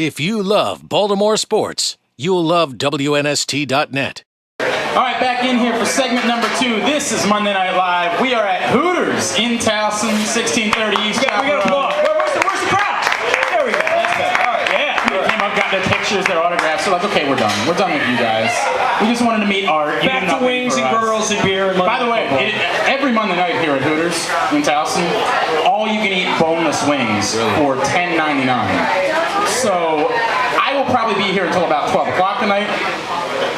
If you love Baltimore sports, you'll love WNST.net. All right, back in here for segment number 2. This is Monday Night Live. We are at Hooters in Towson, 1630 East Chapel We got a block. Where's the crowd? There we go. That's better. All right, yeah. They came up, got their pictures, their autographs. So like, okay, we're done. We're done with you guys. We just wanted to meet Art. Back to wings and girls and beer. And by the way, every Monday night here at Hooters in Towson, all you can eat boneless wings for $10.99. So I will probably be here until about 12 o'clock tonight.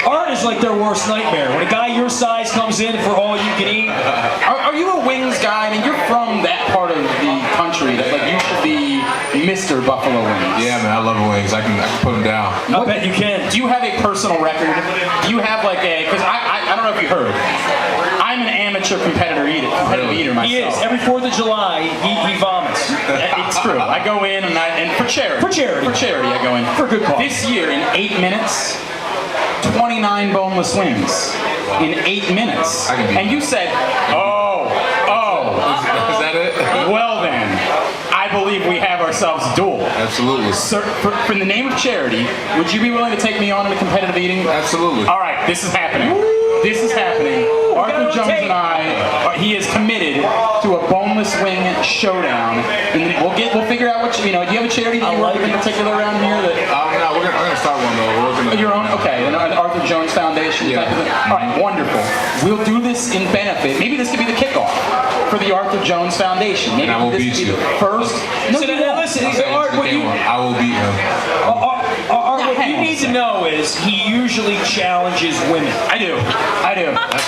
Art is like their worst nightmare. When a guy your size comes in for all you can eat. Are you a wings guy? I mean, you're from that part of the country that like you should be Mr. Buffalo Wings. Yeah, man, I love wings. I can put them down. I bet you can. Do you have a personal record? Do you have like a? Because I don't know if you heard. I'm an amateur competitive eater myself. He is. Every 4th of July, he vomits. It's true. I go in and for charity. For charity, I go in for good cause. This year, in 8 minutes, 29 boneless wings in 8 minutes. And you said, oh. Is that it? Well then, I believe we have ourselves a duel. Absolutely. Sir, for the name of charity, would you be willing to take me on in a competitive eating? Absolutely. All right, this is happening. This is happening. Arthur Jones and I, he is committed to a boneless wing showdown. And we'll figure out what, do you have a charity that you work with in particular around here? No, we're gonna start one though. We're working on your own? Okay, an Arthur Jones Foundation type of thing. All right, wonderful. We'll do this in benefit. Maybe this could be the kickoff for the Arthur Jones Foundation. Maybe and I will this beat could be you. the first. No, listen, Art, I will beat him. What you need to know is he usually challenges women. I do.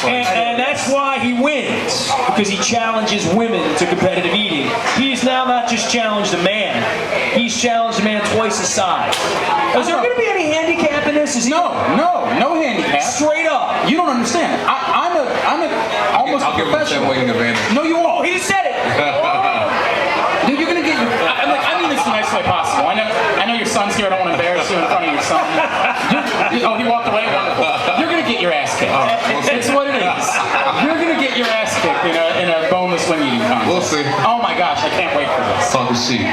And that's why he wins, because he challenges women to competitive eating. He's now not just challenged a man, he's challenged a man twice his size. Is there going to be any handicap in this? No handicap. Straight up. You don't understand. I'm almost I'll a professional. I'll give him advantage. No, you won't. Oh, he just said it. Dude, you're gonna get your. I mean this the nicest way possible. I know your son's here. I don't want to embarrass you in front of your son. Oh, he walked away. Wonderful. You're gonna get your ass kicked. It's what it is. You're gonna get your ass kicked in a boneless wing eating contest. We'll see. Oh my gosh, I can't wait for this. Talking shit.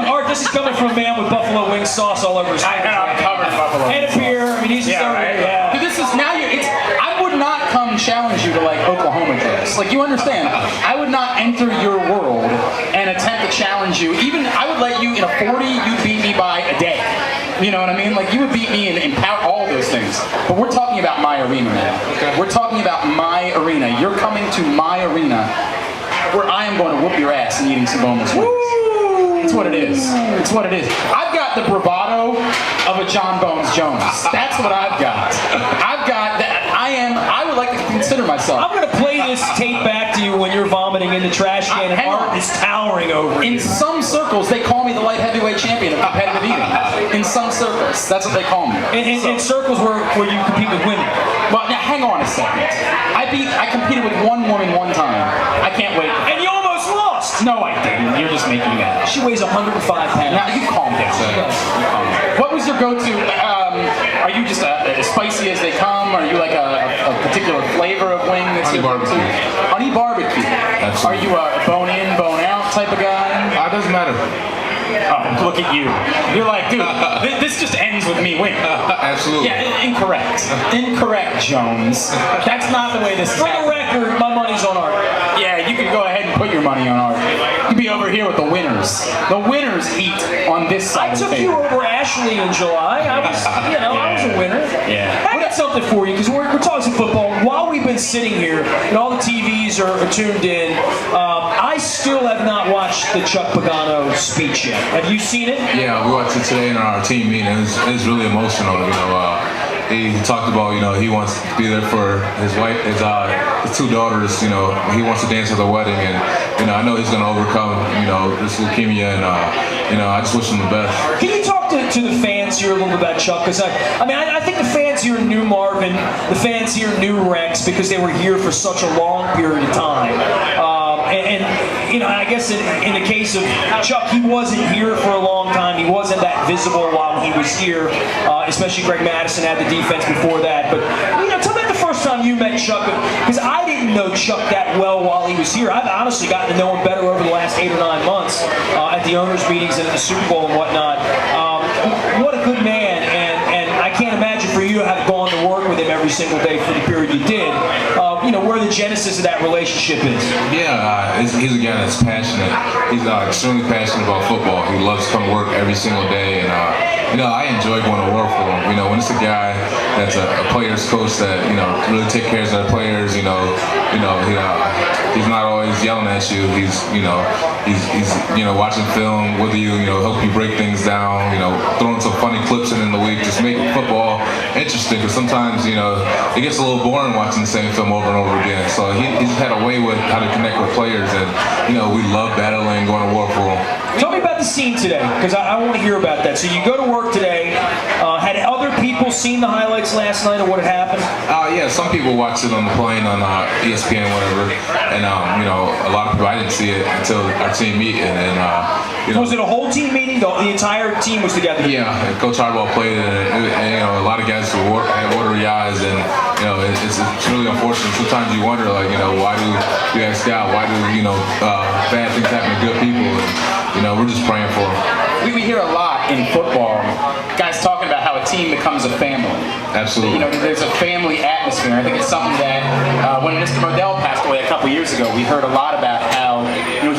Art, this is coming from a man with buffalo wing sauce all over his face. I'm covered in buffalo. And a beer. I mean, he's just over here. Yeah. Dude, this is now. I would not come challenge you to like Oklahoma dress. Like you understand, I would not enter your world and attempt to challenge you. Even I would let you in a 40, you'd beat me by a day. You know what I mean? Like you would beat me in power, all those things. But we're talking about my arena now. Okay. We're talking about my arena. You're coming to my arena where I am going to whoop your ass and eating some boneless wings. It's what it is. It's what it is. I've got the bravado of a John Bones Jones. That's what I've got. I've got that. I would like to consider myself. I'm going to play this tape back to you when you're vomiting in the trash can and Art is towering over you. In some circles, they call me the light heavyweight champion of competitive eating. In some circles, that's what they call me. In circles where you compete with women. Well, now hang on a second. I competed with one woman one time. I can't wait. And you almost lost. No, I didn't. You're just making that up. She weighs 105 pounds. Now you calm down. What was your go-to? Are you just as spicy as they come? Are you like a particular flavor of wing that's Honey your go-to? barbecue. Honey barbecue. Absolutely. Are you a bone in, bone out type of guy? It doesn't matter. Oh, look at you. You're like, dude, this just ends with me winning. Absolutely. Yeah, incorrect. Incorrect, Jones. That's not the way this is For the record, my money's on Art. Yeah, you can go ahead and put your money on Art. You'd be over here with the winners. The winners eat on this side I of the took you table. over Ashley in July. I was a winner. Yeah. I got something for you because we're talking some football. While we've been sitting here and all the TVs are tuned in, I still have not watched the Chuck Pagano speech yet. Have you seen it? Yeah, we watched it today in our team meeting. It was really emotional. He talked about, he wants to be there for his wife, his 2 daughters. He wants to dance at the wedding, and I know he's going to overcome, this leukemia, and I just wish him the best. Can you talk to the fans here a little bit about Chuck? Because I think the fans here knew Marvin, the fans here knew Rex because they were here for such a long period of time. I guess in the case of Chuck, he wasn't here for a long time. He wasn't that visible while he was here, especially Greg Madison had the defense before that. But, tell me about the first time you met Chuck, because I didn't know Chuck that well while he was here. I've honestly gotten to know him better over the last 8 or 9 months at the owners' meetings and at the Super Bowl and whatnot. what a good man, and I can't imagine for you to have gone to work with him every single day for the period you did. Where the genesis of that relationship is. Yeah, he's a guy that's passionate. He's extremely passionate about football. He loves to come to work every single day, and I enjoy going to work for him. When it's a guy that's a player's coach that really take care of their players. He's not always yelling at you. He's watching film with you. Help you break things down. Throwing some funny clips in the week, just making football interesting. Because sometimes it gets a little boring watching the same film over and over again. So he's had a way with how to connect with players, and we love battling, going to war for him. Tell me about the scene today, because I want to hear about that. So you go to work today. Had other people seen the highlights last night of what had happened? Yeah, some people watched it on the plane on ESPN, whatever, and a lot of people, I didn't see it until our team meeting, and was it a whole team meeting? The entire team was together. Yeah, Coach Hardball played it, and a lot of guys had watery eyes, and it's really unfortunate. Sometimes you wonder, why do you ask God? Why do bad things happen to good people? And we're just praying for them. We hear a lot in football, guys talking about how a team becomes a family. Absolutely. There's a family atmosphere. I think it's something that when Mr. Modell passed away a couple years ago, we heard a lot about how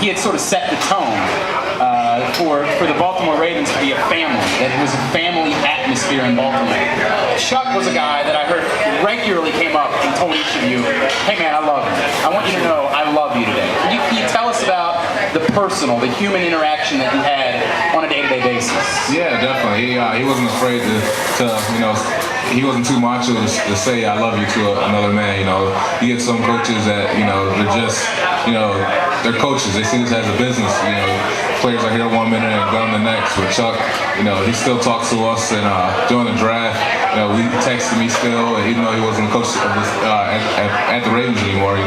he had sort of set the tone for the Baltimore Ravens to be a family. That it was a family atmosphere in Baltimore. Chuck was a guy that I heard regularly came up and told each of you, "Hey man, I love you. I want you to know I love you today." Can you tell us about the personal, the human interaction that you had on a day-to-day basis? Yeah, definitely. He wasn't afraid to he wasn't too macho to say "I love you" to another man. You get some coaches that they're just they're coaches. They see this as a business. Players are here one minute and gone the next. With Chuck, he still talks to us, and during the draft, we texted me still, even though he wasn't a coach at the Ravens anymore.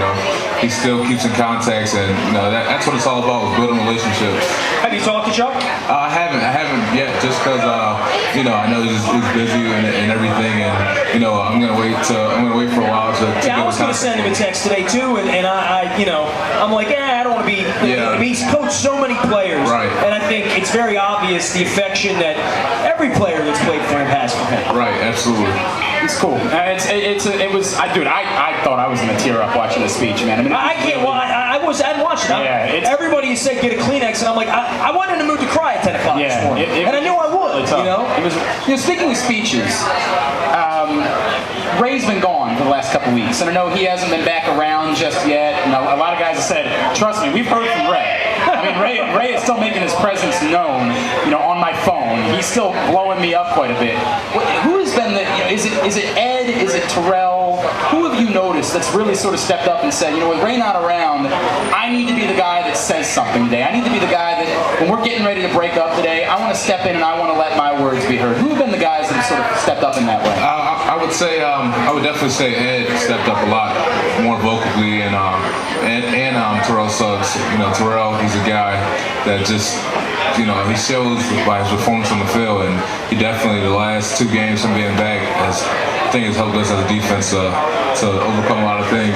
He still keeps in contact, and that's what it's all about, is building relationships. Have you talked to Chuck? I haven't yet, just because I know he's busy and everything, and I'm gonna wait for a while to I was gonna send him a text today too, and I'm like, I don't want to be. He's coached so many players, right? And I think it's very obvious the affection that every player that's played for him has for him. Right, absolutely. It's cool. I thought I was gonna tear up watching the speech, man. I can't. Well, I hadn't watched it. Yeah, everybody said get a Kleenex, and I'm like, I wasn't in the mood to cry at 10 o'clock this morning, and I knew I would. It was. Speaking of speeches, Ray's been gone for the last couple weeks, and I know he hasn't been back around just yet. And a lot of guys have said, "Trust me, we've heard from Ray." Ray is still making his presence known, on my phone. He's still blowing me up quite a bit. Who has been is it Ed? Is it Terrell? Who have you noticed that's really sort of stepped up and said, with Ray not around, I need to be the guy that says something today. I need to be the guy that, when we're getting ready to break up today, I want to step in and I want to let my words be heard. Who have been the guys that have sort of stepped up in that way? I would say, I would definitely say Ed stepped up a lot more vocally, and Terrell Suggs. Terrell, he's a guy that just, he shows by his performance on the field, and he definitely, the last 2 games from being back, has helped us as a defense to overcome a lot of things.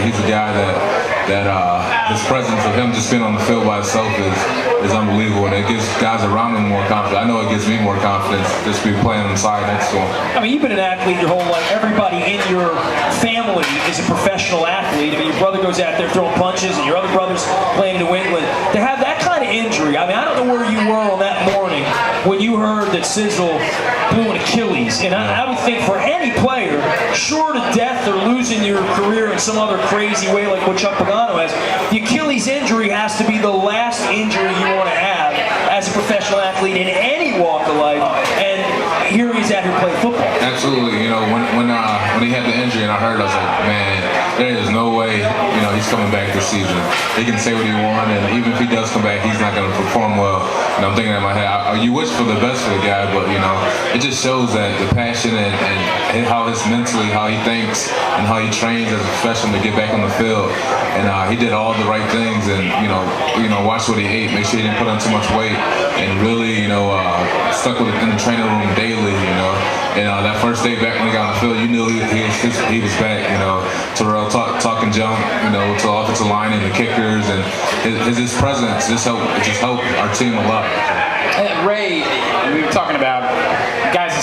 He's a guy that his presence of him just being on the field by himself is unbelievable, and it gives guys around him more confidence. I know it gives me more confidence just be playing on the side next to him. You've been an athlete your whole life. Everybody in your family is a professional athlete. Your brother goes out there throwing punches, and your other brother's playing New England. To have that kind of injury, I don't know where you were on that morning when you heard that Sizzle blew an Achilles, and I would think for any player, short of death or losing your career in some other crazy way like what Chuck Pagano has, the Achilles injury has to be the last injury you want to have as a professional athlete in any walk of life, and here he's out here playing football. Absolutely. When he had the injury and I heard, I was like, man, there is no way, he's coming back this season. He can say what he wants, and even if he does come back, he's not going to perform well. And I'm thinking in my head, you wish for the best for the guy, but it just shows that the passion and how he thinks and how he trains as a professional to get back on the field. And he did all the right things, and watch what he ate, make sure he didn't put on too much weight, and really stuck with it in the training room daily. And that first day back when he got on the field, you knew he was back. Terrell talking jump, to the offensive line and the kickers, and his presence just helped our team a lot. Ray, we were talking about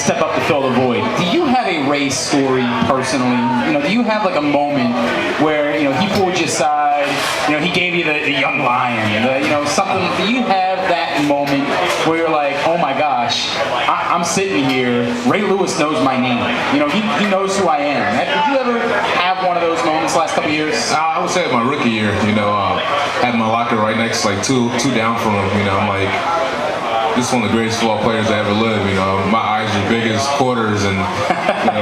step up to fill the void. Do you have a Ray story personally? Do you have like a moment where he pulled you aside, he gave you the young lion, something? Do you have that moment where you're like, oh my gosh, I'm sitting here, Ray Lewis knows my name, he knows who I am? Did you ever have one of those moments the last couple of years? I would say my rookie year, had my locker right next, like two down from him. I'm like, this is one of the greatest football players I ever lived. My eyes are big as quarters and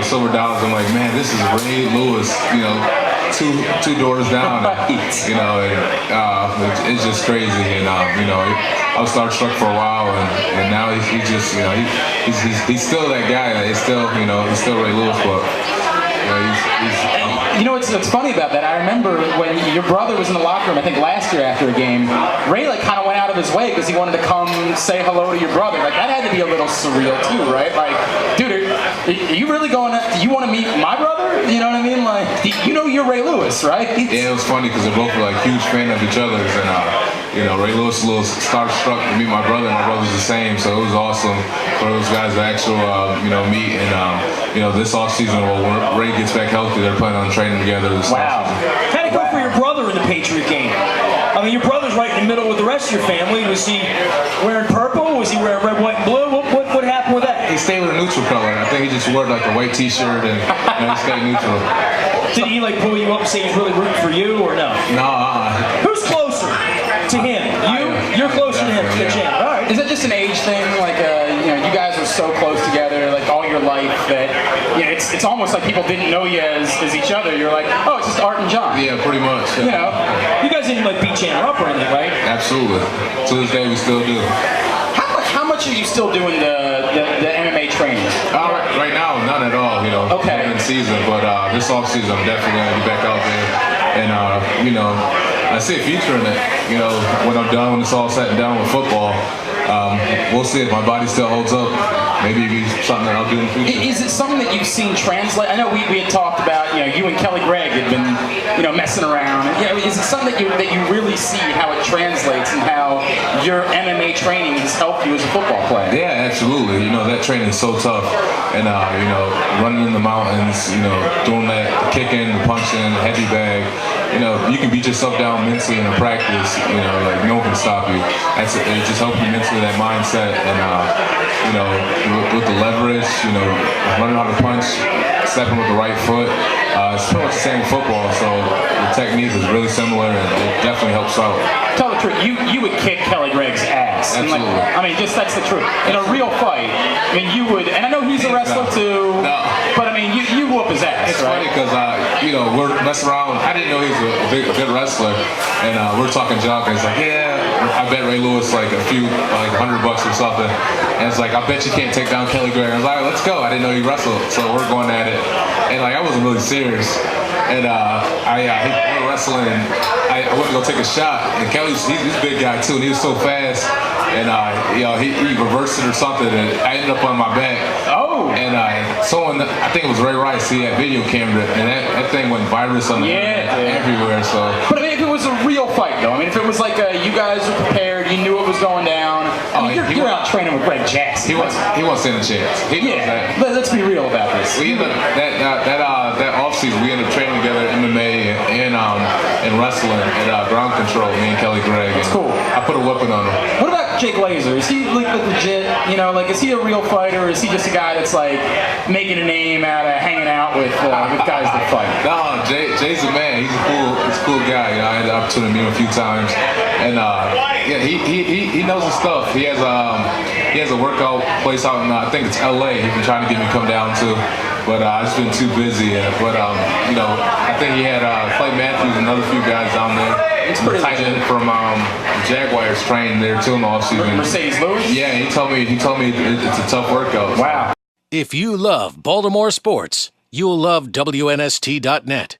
silver dollars. I'm like, man, this is Ray Lewis. Two doors down. It's just crazy. And I was starstruck for a while, and now he's just he's still that guy. He's still he's still Ray Lewis, but it's funny about that. I remember when your brother was in the locker room, I think last year after a game, Ray kind of went out of his way because he wanted to come say hello to your brother. That had to be a little surreal too, right? Like, dude, are you really going? Do you want to meet my brother? You know what I mean? Like, you're Ray Lewis, right? Yeah, it was funny because they're both like huge fan of each other's, and Ray Lewis was a little starstruck to meet my brother. My brother's the same, so it was awesome for those guys to actually meet. And this offseason, when Ray gets back healthy, they're planning on training together this offseason. How'd it go for your brother in the Patriot game? I mean, your brother's right in the middle with the rest of your family. Was he wearing purple? Was he wearing red, white, and blue? What happened with that? He stayed with a neutral color. I think he just wore like a white T-shirt and he stayed neutral. Did he pull you up and say he's really rooting for you, or no? No. Who's closer to him? You're closer to him, to the champ. All right. Is that just an age thing? Like, you guys are so close together, like all your life, that it's almost like people didn't know you as each other. You're like, oh, it's just Art and John. Yeah, pretty much. Yeah. You guys didn't beat Chandler up or anything, right? Absolutely. To this day, we still do. How much are you still doing the MMA training? Right now, none at all. Okay. In season, but this off season, I'm definitely gonna be back out there, and I see a future in it. When I'm done, when it's all said and done with football, we'll see if my body still holds up. Maybe it'll be something that I'll do in the future. Is it something that you've seen translate? I know we had talked about, you and Kelly Gregg had been, messing around. Is it something that you really see how it translates and how your MMA training has helped you as a football player? Yeah, absolutely. That training is so tough, and running in the mountains, doing that kicking, punching, heavy bag. You can beat yourself down mentally in a practice. Like no one can stop you. It just helps you mentally, that mindset, and with the leverage, learning how to punch, stepping with the right foot. It's pretty much the same with football, so the technique is really similar, and it definitely helps out. Tell the truth, you would kick Kelly Gregg's ass. Absolutely. That's the truth. In a real fight, you would, and I know he's a wrestler too, but you whoop his ass. It's funny because, we're messing around. I didn't know he was a good wrestler, and we're talking junk, and he's like, yeah, I bet Ray Lewis like $100 or something. And it's like, I bet you can't take down Kelly Gregg. I was like, let's go. I didn't know he wrestled, so we're going at it. And I wasn't really serious. And we were wrestling, and I went to go take a shot. And Kelly's he's a big guy too, and he was so fast. And he reversed it or something, and I ended up on my back. Oh. And someone, I think it was Ray Rice, he had video camera, and that thing went virus on the everywhere. So. But if it was a real fight though, if it was like you guys were prepared, you knew it was going down. You're out training with Greg Jackson. He won't stand a chance. He knows that. Let's be real about this. We ended up, that off season, we ended up training together MMA and wrestling and ground control. Me and Kelly Gregg. That's cool. I put a whipping on him. What about Jake Laser? Is he legit? Is he a real fighter, or is he just a guy that's making a name out of hanging out with guys that fight? No, Jay's a man. He's a cool guy. I had the opportunity to meet him a few times, and he knows his stuff. He has a workout place out in I think it's LA. He's been trying to get me to come down to, but I've just been too busy. But I think he had Clay Matthews and another few guys down there. It's pretty tight end from Jaguars trained there too in the offseason. Mercedes Lewis? Yeah, he told me it's a tough workout. Wow. If you love Baltimore sports, you'll love WNST.net.